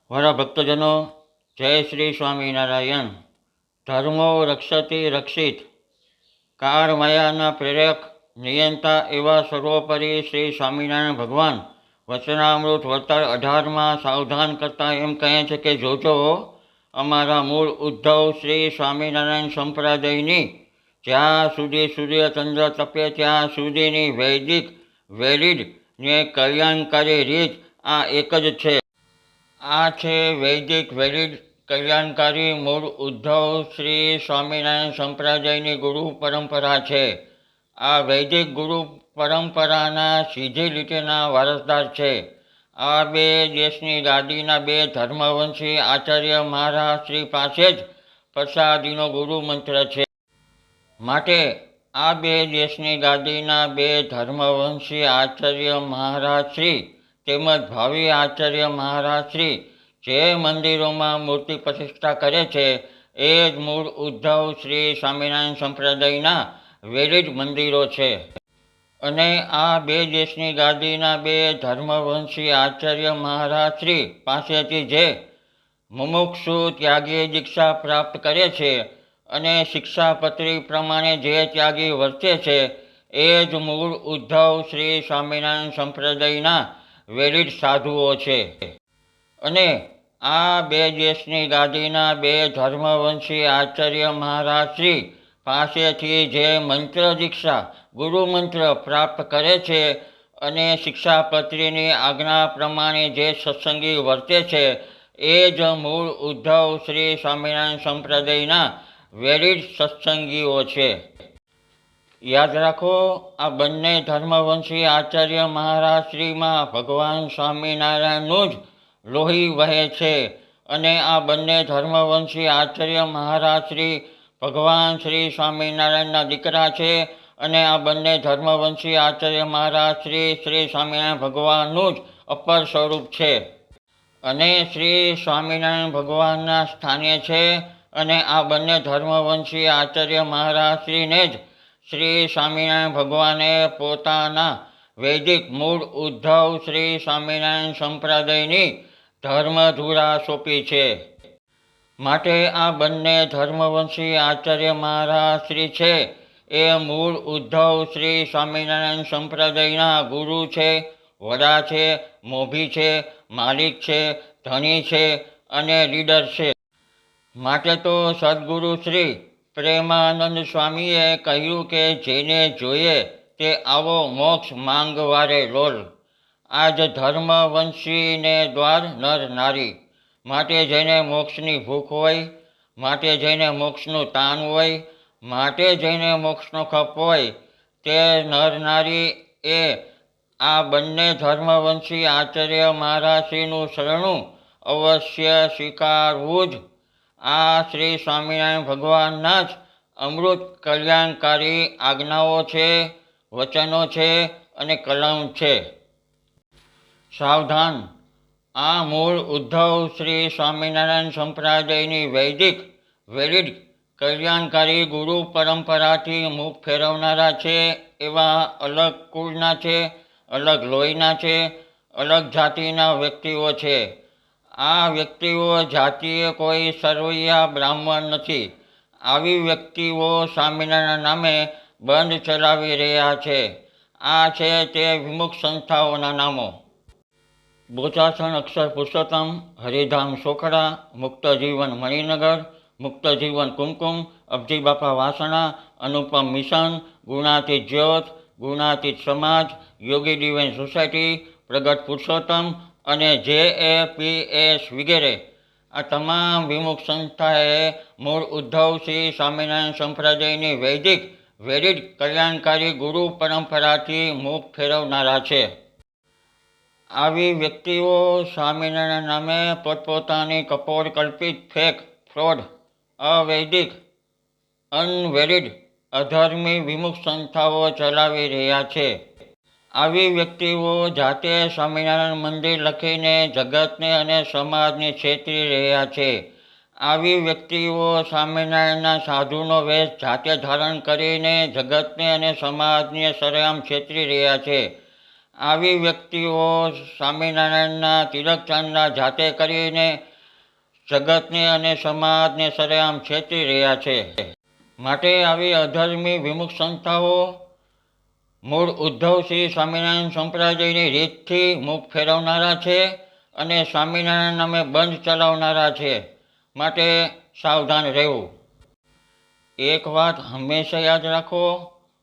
મારા ભક્તજનો, જય શ્રી સ્વામિનારાયણ. ધર્મો રક્ષતિ રક્ષિત. કાર માયાના પ્રેરક નિયંતા એવા સર્વોપરી શ્રી સ્વામિનારાયણ ભગવાન વચનામૃત વળતર 18માં સાવધાન કરતાં એમ કહે છે કે જોજો, અમારા મૂળ ઉદ્ધવ શ્રી સ્વામિનારાયણ સંપ્રદાયની જ્યાં સુધી સૂર્યચંદ્ર તપે ત્યાં સુધીની વૈદિક વેલિડ ને કલ્યાણકારી રીત આ એક જ છે. આ છે વૈદિક વેલિડ કલ્યાણકારી મૂળ ઉદ્ધવ શ્રી સ્વામિનારાયણ સંપ્રદાયની ગુરુ પરંપરા છે. આ વૈદિક ગુરુ પરંપરાના સીધી લીટીના વારસદાર છે. આ બે દેશની ગાદીના બે ધર્મવંશી આચાર્ય મહારાજ શ્રી પાસે જ પ્રસાદીનો ગુરુ મંત્ર છે. માટે આ બે દેશની ગાદીના બે ધર્મવંશી આચાર્ય મહારાજ શ્રી તેમજ ભાવિ આચાર્ય મહારાજ શ્રી જે મંદિરોમાં મૂર્તિ પ્રતિષ્ઠા કરે છે એ જ મૂળ ઉદ્ધવ શ્રી સ્વામિનારાયણ સંપ્રદાયના વેલિડ મંદિરો છે. અને આ બે દેશની ગાદીના બે ધર્મવંશી આચાર્ય મહારાજ શ્રી પાસેથી જે મુમુક્ષુ ત્યાગી દીક્ષા પ્રાપ્ત કરે છે અને શિક્ષાપત્રી પ્રમાણે જે ત્યાગી વર્તે છે એ જ મૂળ ઉદ્ધવ શ્રી સ્વામિનારાયણ સંપ્રદાયના વેલિડ સાધુઓ છે. અને આ બે દેશની ગાદીના બે ધર્મવંશી આચાર્ય મહારાજ શ્રી પાસેથી જે મંત્ર દીક્ષા ગુરુ મંત્ર પ્રાપ્ત કરે છે અને શિક્ષાપત્રીની આજ્ઞા પ્રમાણે જે સત્સંગી વર્તે છે એ જ મૂળ ઉદ્ધવ શ્રી સ્વામિનારાયણ સંપ્રદાયના વેલિડ સત્સંગીઓ છે. યાદ રાખો, આ બંને ધર્મવંશી આચાર્ય મહારાજ શ્રીમાં ભગવાન સ્વામિનારાયણનું જ લોહી વહે છે. અને આ બંને ધર્મવંશી આચાર્ય મહારાજ શ્રી ભગવાન શ્રી સ્વામિનારાયણના દીકરા છે. અને આ બંને ધર્મવંશી આચાર્ય મહારાજ શ્રી શ્રી સ્વામિનારાયણ ભગવાનનું જ અપર સ્વરૂપ છે અને શ્રી સ્વામિનારાયણ ભગવાનના સ્થાને છે. અને આ બંને ધર્મવંશી આચાર્ય મહારાજ શ્રીને જ શ્રી સ્વામિનારાયણ ભગવાને પોતાના વૈદિક મૂળ ઉદ્ધવ શ્રી સ્વામિનારાયણ સંપ્રદાયની ધર્મધુરા સોંપી છે. માટે આ બંને ધર્મવંશી આચાર્ય મહારાજ શ્રી છે એ મૂળ ઉદ્ધવ શ્રી સ્વામિનારાયણ સંપ્રદાયના ગુરુ છે, વડા છે, મોભી છે, માલિક છે, ધણી છે અને લીડર છે. માટે તો સદગુરુ શ્રી પ્રેમાનંદ સ્વામીએ કહ્યું કે જેને જોઈએ તે આવો મોક્ષ માંગવારે લોલ. આજ ધર્મવંશીને દ્વાર નર નારી. માટે જેને મોક્ષની ભૂખ હોય, માટે જેને મોક્ષનું તાન હોય, માટે જેને મોક્ષનો ખપ હોય તે નર નારી એ આ બંને ધર્મવંશી આચાર્ય મહારાજશ્રીનું શરણું અવશ્ય સ્વીકારવું જ આ શ્રી સ્વામિનારાયણ ભગવાનના જ અમૃત કલ્યાણકારી આજ્ઞાઓ છે, વચનો છે અને કલમ છે. સાવધાન! આ મૂળ ઉદ્ધવ શ્રી સ્વામિનારાયણ સંપ્રદાયની વૈદિક વેલિડ કલ્યાણકારી ગુરુ પરંપરાથી મુખ ફેરવનારા છે એવા અલગ કુળના છે, અલગ લોહીના છે, અલગ જાતિના વ્યક્તિઓ છે. આ વ્યક્તિઓ જાતીય કોઈ સરવૈયા બ્રાહ્મણ નથી. આવી વ્યક્તિઓ સ્વામિનારાયણ નામે બંધ ચલાવી રહ્યા છે. આ છે તે વિમુખ સંસ્થાઓના નામો: બોચાસણ અક્ષર પુરુષોત્તમ, હરિધામ સોખડા, મુક્ત જીવન મણિનગર, મુક્ત જીવન કુમકુમ, અબજી બાપા વાસણા, અનુપમ મિશન, ગુણાતીત જ્યોત, ગુણાતીત સમાજ, યોગી ડિવાઇન સોસાયટી, પ્રગટ પુરુષોત્તમ અને JAPS વગેરે. આ તમામ વિમુખ સંસ્થાએ મૂળ ઉદ્ધવ શ્રી સ્વામિનારાયણ સંપ્રદાયની વૈદિક વેલિડ કલ્યાણકારી ગુરુ પરંપરાથી મુખ ફેરવનારા છે. આવી વ્યક્તિઓ સ્વામિનારાયણ નામે પોતપોતાની કપોળ કલ્પિત ફેક, ફ્રોડ, અવૈદિક, અનવેલિડ, અધર્મી વિમુખ સંસ્થાઓ ચલાવી રહ્યા છે. આવી વ્યક્તિઓ જાતે સ્વામિનારાયણ મંદિર લખીને જગતને અને સમાજને છેતરી રહ્યા છે. આવી વ્યક્તિઓ સ્વામિનારાયણના સાધુનો વેશ જાતે ધારણ કરીને જગતને અને સમાજને સરેઆમ છેતરી રહ્યા છે. આવી વ્યક્તિઓ સ્વામિનારાયણના તિલક ચાંદના જાતે કરીને જગતને અને સમાજને સરેઆમ છેતરી રહ્યા છે. માટે આવી અધર્મી વિમુખ સંસ્થાઓ મૂળ ઉદ્ધવ શ્રી સ્વામિનારાયણ સંપ્રદાયની રીતથી મુખ ફેરવનારા છે અને સ્વામિનારાયણ નામે બંધ ચલાવનારા છે. માટે સાવધાન રહેવું. એક વાત હંમેશા યાદ રાખો,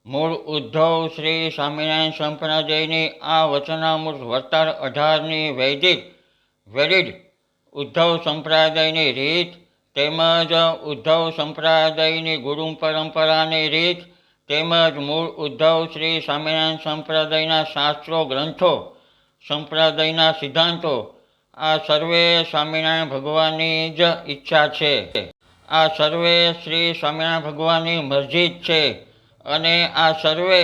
મૂળ ઉદ્ધવ શ્રી સ્વામિનારાયણ સંપ્રદાયની આ વચનામૃત વતાર 18ની વેલિડ ઉદ્ધવ સંપ્રદાયની રીત તેમજ ઉદ્ધવ સંપ્રદાયની ગુરુ પરંપરાની રીત તેમજ મૂળ ઉદ્ધવ શ્રી સ્વામિનારાયણ સંપ્રદાયના શાસ્ત્રો ગ્રંથો સંપ્રદાયના સિદ્ધાંતો આ સર્વે સ્વામિનારાયણ ભગવાનની જ ઈચ્છા છે. આ સર્વે શ્રી સ્વામિનારાયણ ભગવાનની મરજી જ છે અને આ સર્વે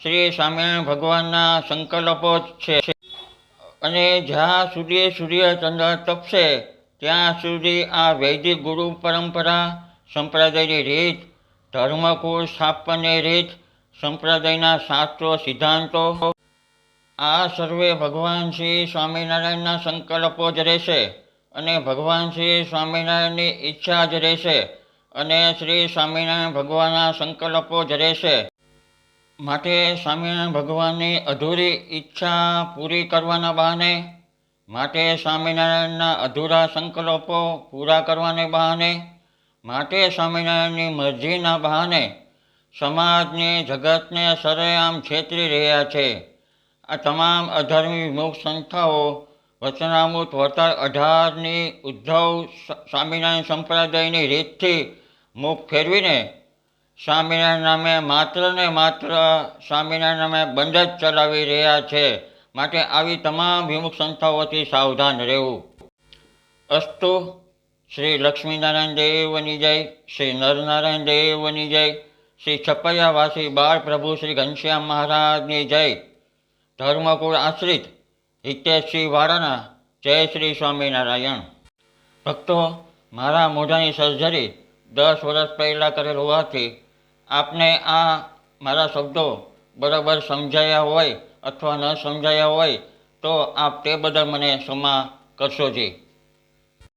શ્રી સ્વામિનારાયણ ભગવાનના સંકલ્પો જ છે. અને જ્યાં સુધી સૂર્યચંદ્ર તપશે ત્યાં સુધી આ વૈદિક ગુરુ પરંપરા સંપ્રદાયની રીત, ધર્મકુળ સ્થાપનની રીત, સંપ્રદાયના શાસ્ત્રો સિદ્ધાંતો આ સર્વે ભગવાન શ્રી સ્વામિનારાયણના સંકલ્પો જ રહેશે અને ભગવાન શ્રી સ્વામિનારાયણની ઈચ્છા જ રહેશે અને શ્રી સ્વામિનારાયણ ભગવાનના સંકલ્પો જ રહેશે. માટે સ્વામિનારાયણ ભગવાનની અધૂરી ઈચ્છા પૂરી કરવાના બહાને, માટે સ્વામિનારાયણના અધૂરા સંકલ્પો પૂરા કરવાને બહાને, માટે સ્વામિનારાયણની મરજીના બહાને સમાજને જગતને સરેઆમ છેતરી રહ્યા છે. આ તમામ અધર્મી વિમુખ સંસ્થાઓ વચનામૃત વતાર 18ની ઉદ્ધવ સ્વામિનારાયણ સંપ્રદાયની રીતથી મુખ ફેરવીને સ્વામિનારાયણ નામે માત્ર ને માત્ર સ્વામિનારાયણ નામે બંધ જ ચલાવી રહ્યા છે. માટે આવી તમામ વિમુખ સંસ્થાઓથી સાવધાન રહેવું. અસ્તુ. શ્રી લક્ષ્મીનારાયણ દેવની જય, શ્રી નરનારાયણ દેવની જય, શ્રી છપૈયાવાસી બાળ પ્રભુ શ્રી ઘનશ્યામ મહારાજની જય. ધર્મકુળ આશ્રિત હિતેશસિંહ વાળાના જય શ્રી સ્વામિનારાયણ. ભક્તો, મારા મોઢાની સર્જરી 10 વર્ષ પહેલાં કરેલ હોવાથી આપને આ મારા શબ્દો બરાબર સમજાયા હોય અથવા ન સમજાયા હોય તો આપ તે બદલ મને ક્ષમા કરશોજી.